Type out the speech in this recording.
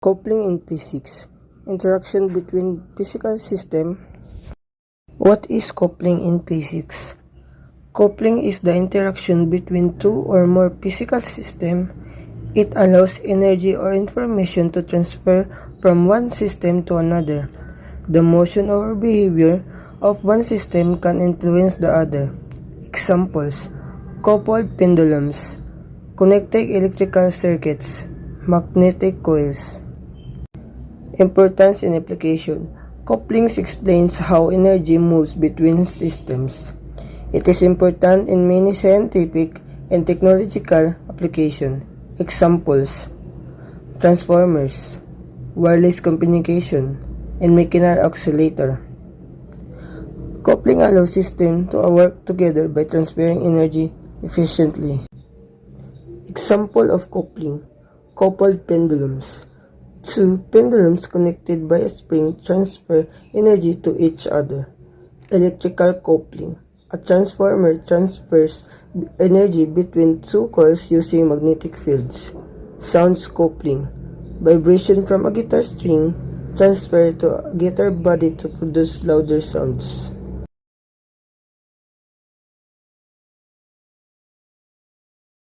Coupling in physics. Interaction between physical system. What is coupling in physics? Coupling is the interaction between two or more physical systems. It allows energy or information to transfer from one system to another. The motion or behavior of one system can influence the other. Examples: coupled pendulums, connected electrical circuits, magnetic coils. Importance and application. Couplings explains how energy moves between systems. It is important in many scientific and technological applications. Examples: transformers, wireless communication, and mechanical oscillator. Coupling allows systems to work together by transferring energy efficiently. Example of coupling: coupled pendulums. Two pendulums connected by a spring transfer energy to each other. Electrical coupling. A transformer transfers energy between two coils using magnetic fields. Sounds coupling. Vibration from a guitar string transferred to a guitar body to produce louder sounds.